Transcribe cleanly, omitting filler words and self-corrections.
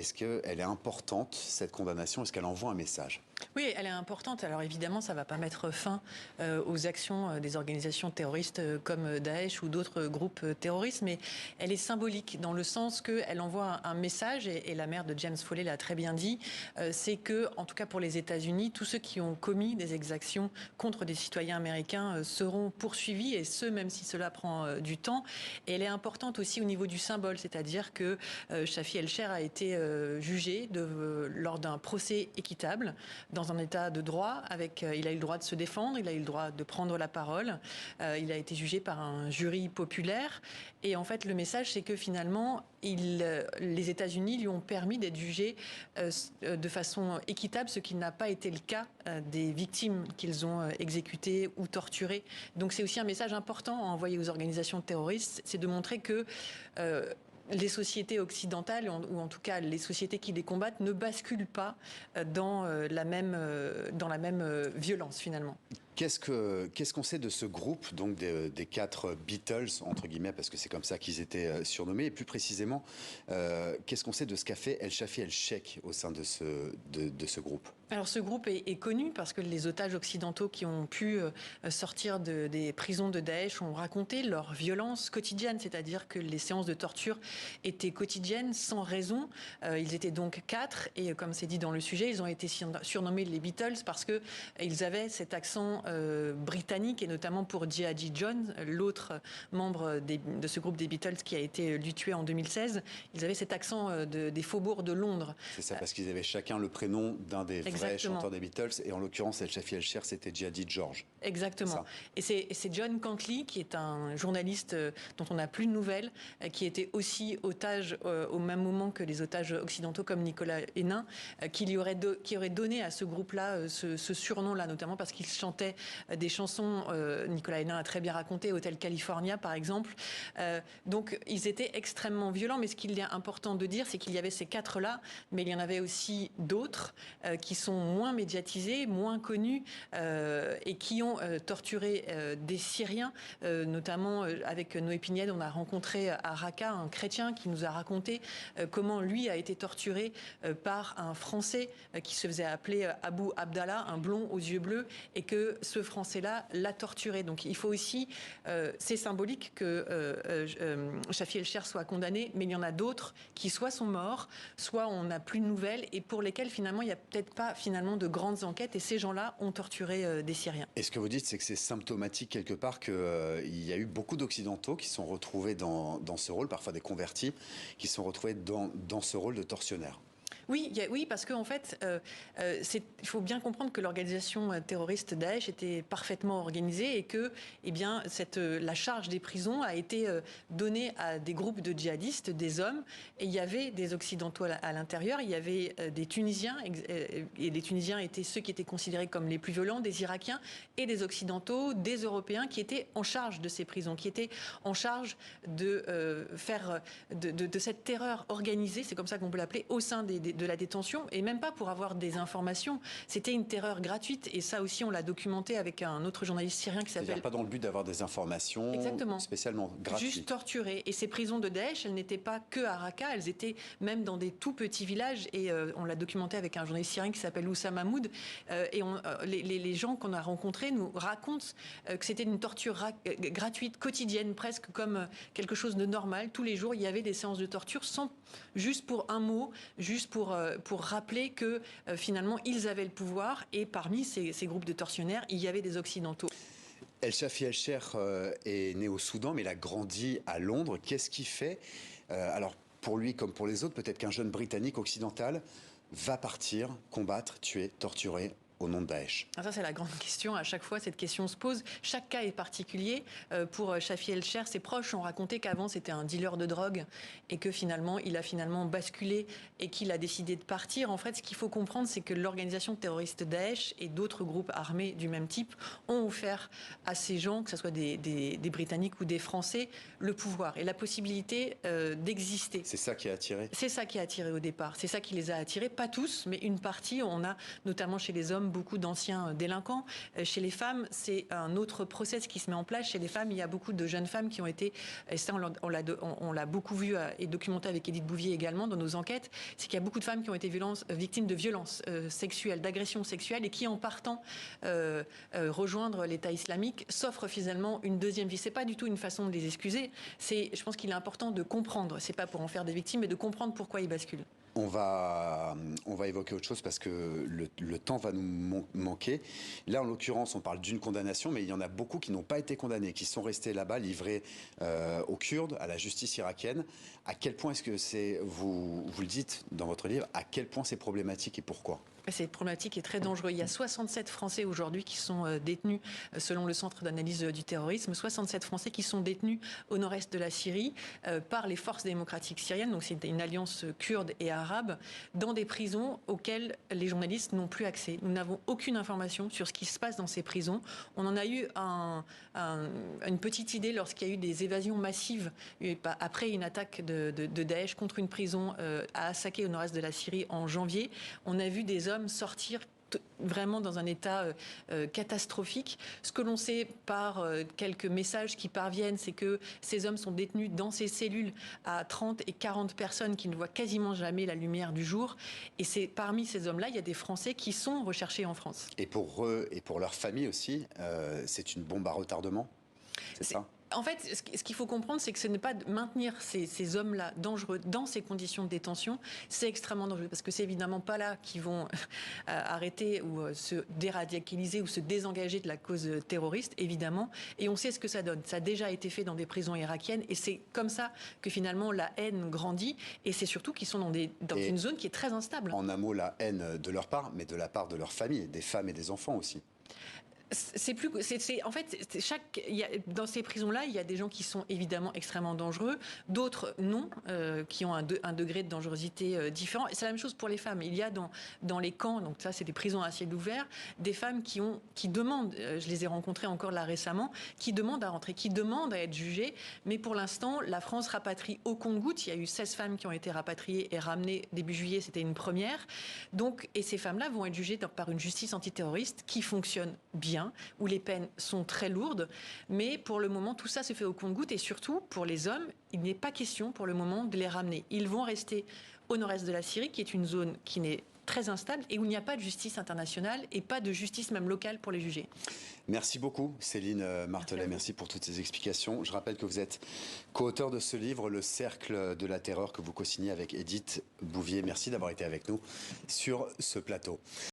Est-ce qu'elle est importante, cette condamnation? Est-ce qu'elle envoie un message? Oui, elle est importante. Alors évidemment, ça ne va pas mettre fin aux actions des organisations terroristes comme Daesh ou d'autres groupes terroristes, mais elle est symbolique dans le sens qu'elle envoie un message, et la mère de James Foley l'a très bien dit, c'est que, en tout cas pour les États-Unis, tous ceux qui ont commis des exactions contre des citoyens américains seront poursuivis, et ce, même si cela prend du temps. Et elle est importante aussi au niveau du symbole, c'est-à-dire que Shafi El-Sher a été jugé lors d'un procès équitable, dans un état de droit, il a eu le droit de se défendre, il a eu le droit de prendre la parole, il a été jugé par un jury populaire, et en fait le message c'est que finalement les États-Unis lui ont permis d'être jugé de façon équitable, ce qui n'a pas été le cas des victimes qu'ils ont exécutées ou torturées. Donc c'est aussi un message important à envoyer aux organisations terroristes, c'est de montrer que les sociétés occidentales, ou en tout cas les sociétés qui les combattent, ne basculent pas dans la même violence finalement. Qu'est-ce qu'on sait de ce groupe, donc des 4 Beatles, entre guillemets, parce que c'est comme ça qu'ils étaient surnommés, et plus précisément, qu'est-ce qu'on sait de ce qu'a fait El Shafi El-Sheikh au sein de ce groupe? Alors ce groupe est connu parce que les otages occidentaux qui ont pu sortir des prisons de Daesh ont raconté leur violence quotidienne, c'est-à-dire que les séances de torture étaient quotidiennes, sans raison. Ils étaient donc 4, et comme c'est dit dans le sujet, ils ont été surnommés les Beatles parce qu'ils avaient cet accent britannique, et notamment pour G.I.G. John, l'autre membre de ce groupe des Beatles qui a été lui tué en 2016. Ils avaient cet accent des faubourgs de Londres. C'est ça, parce qu'ils avaient chacun le prénom d'un des vrais chanteurs des Beatles, et en l'occurrence, El Shafi El-Sher, c'était G.I.G. George. Exactement. Et c'est John Cantley, qui est un journaliste dont on n'a plus de nouvelles, qui était aussi otage au même moment que les otages occidentaux comme Nicolas Hénin, qui aurait donné à ce groupe-là ce surnom-là, notamment parce qu'il chantait des chansons, Nicolas Hénin a très bien raconté, Hotel California par exemple. Donc ils étaient extrêmement violents, mais ce qu'il est important de dire, c'est qu'il y avait ces 4-là, mais il y en avait aussi d'autres qui sont moins médiatisés, moins connus, et qui ont torturé des Syriens, notamment avec Noé Pignède. On a rencontré à Raqqa un chrétien qui nous a raconté comment lui a été torturé par un Français qui se faisait appeler Abou Abdallah, un blond aux yeux bleus, et que ce Français-là l'a torturé. Donc il faut aussi, c'est symbolique que Shafi El-Sher soit condamné, mais il y en a d'autres qui soit sont morts, soit on n'a plus de nouvelles, et pour lesquels finalement il n'y a peut-être pas finalement de grandes enquêtes, et ces gens-là ont torturé des Syriens. Et ce que vous dites, c'est que c'est symptomatique quelque part qu'il y a eu beaucoup d'Occidentaux qui sont retrouvés dans ce rôle, parfois des convertis, qui sont retrouvés dans ce rôle de tortionnaire. Oui, parce qu'en fait, il faut bien comprendre que l'organisation terroriste Daesh était parfaitement organisée, et que la charge des prisons a été donnée à des groupes de djihadistes, des hommes, et il y avait des Occidentaux à l'intérieur, il y avait des Tunisiens, et les Tunisiens étaient ceux qui étaient considérés comme les plus violents, des Irakiens, et des Occidentaux, des Européens, qui étaient en charge de ces prisons, qui étaient en charge de faire de cette terreur organisée, c'est comme ça qu'on peut l'appeler, au sein de la détention, et même pas pour avoir des informations. C'était une terreur gratuite, et ça aussi on l'a documenté avec un autre journaliste syrien qui s'appelle... C'est-à-dire pas dans le but d'avoir des informations. Exactement. Spécialement gratuites. Juste torturées. Et ces prisons de Daesh, elles n'étaient pas que à Raqqa, elles étaient même dans des tout petits villages, et on l'a documenté avec un journaliste syrien qui s'appelle Oussam Mahmoud, et les gens qu'on a rencontrés nous racontent que c'était une torture gratuite, quotidienne, presque comme quelque chose de normal. Tous les jours, il y avait des séances de torture, juste pour un mot, juste pour rappeler que finalement ils avaient le pouvoir, et parmi ces groupes de tortionnaires, il y avait des Occidentaux. El Shafi El-Sher est né au Soudan, mais il a grandi à Londres. Qu'est-ce qui fait, alors pour lui comme pour les autres, peut-être qu'un jeune Britannique occidental va partir combattre, tuer, torturer au nom de Daesh? Ça, c'est la grande question. À chaque fois, cette question se pose. Chaque cas est particulier. Pour Shafi El-Sher, ses proches ont raconté qu'avant, c'était un dealer de drogue, et que finalement, il a basculé, et qu'il a décidé de partir. En fait, ce qu'il faut comprendre, c'est que l'organisation terroriste Daesh et d'autres groupes armés du même type ont offert à ces gens, que ce soit des Britanniques ou des Français, le pouvoir et la possibilité d'exister. C'est ça qui a attiré? C'est ça qui a attiré au départ. C'est ça qui les a attirés. Pas tous, mais une partie. On a, notamment chez les hommes, comme beaucoup d'anciens délinquants. Chez les femmes, c'est un autre process qui se met en place. Chez les femmes, il y a beaucoup de jeunes femmes qui ont été, et ça on l'a beaucoup vu et documenté avec Édith Bouvier également dans nos enquêtes, c'est qu'il y a beaucoup de femmes qui ont été victimes de violences sexuelles, d'agressions sexuelles, et qui en partant rejoindre l'État islamique s'offrent finalement une deuxième vie. C'est pas du tout une façon de les excuser. Je pense qu'il est important de comprendre. C'est pas pour en faire des victimes, mais de comprendre pourquoi ils basculent. On va évoquer autre chose parce que le temps va nous manquer. Là, en l'occurrence, on parle d'une condamnation, mais il y en a beaucoup qui n'ont pas été condamnés, qui sont restés là-bas, livrés aux Kurdes, à la justice irakienne. À quel point est-ce que vous le dites dans votre livre, à quel point c'est problématique et pourquoi ? C'est problématique et très dangereux. Il y a 67 Français aujourd'hui qui sont détenus, selon le Centre d'analyse du terrorisme, 67 Français qui sont détenus au nord-est de la Syrie par les forces démocratiques syriennes, donc c'est une alliance kurde et arabe, dans des prisons auxquelles les journalistes n'ont plus accès. Nous n'avons aucune information sur ce qui se passe dans ces prisons. On en a eu une petite idée lorsqu'il y a eu des évasions massives après une attaque de Daesh contre une prison à Assaké au nord-est de la Syrie en janvier. On a vu des hommes sortir vraiment dans un état catastrophique. Ce que l'on sait par quelques messages qui parviennent, c'est que ces hommes sont détenus dans ces cellules à 30 et 40 personnes qui ne voient quasiment jamais la lumière du jour. Et c'est parmi ces hommes-là, il y a des Français qui sont recherchés en France. Et pour eux et pour leur famille aussi, c'est une bombe à retardement, c'est ça ? En fait, ce qu'il faut comprendre, c'est que ce n'est pas de maintenir ces hommes-là dangereux dans ces conditions de détention. C'est extrêmement dangereux parce que c'est évidemment pas là qu'ils vont arrêter ou se déradicaliser ou se désengager de la cause terroriste, évidemment. Et on sait ce que ça donne. Ça a déjà été fait dans des prisons irakiennes et c'est comme ça que finalement la haine grandit. Et c'est surtout qu'ils sont dans une zone qui est très instable. En un mot, la haine de leur part, mais de la part de leur famille, des femmes et des enfants aussi. Dans ces prisons-là, il y a des gens qui sont évidemment extrêmement dangereux, d'autres non, qui ont un degré de dangerosité différent. Et c'est la même chose pour les femmes. Il y a dans les camps, donc ça c'est des prisons à ciel ouvert, des femmes qui demandent, je les ai rencontrées encore là récemment, qui demandent à rentrer, qui demandent à être jugées. Mais pour l'instant, la France rapatrie au compte-gouttes. Il y a eu 16 femmes qui ont été rapatriées et ramenées début juillet, c'était une première. Et ces femmes-là vont être jugées par une justice antiterroriste qui fonctionne bien, où les peines sont très lourdes. Mais pour le moment, tout ça se fait au compte-gouttes. Et surtout, pour les hommes, il n'est pas question pour le moment de les ramener. Ils vont rester au nord-est de la Syrie, qui est une zone qui n'est très instable et où il n'y a pas de justice internationale et pas de justice même locale pour les juger. Merci beaucoup Céline Martelet, merci pour toutes ces explications. Je rappelle que vous êtes co-auteur de ce livre, Le Cercle de la Terreur, que vous co-signez avec Édith Bouvier. Merci d'avoir été avec nous sur ce plateau.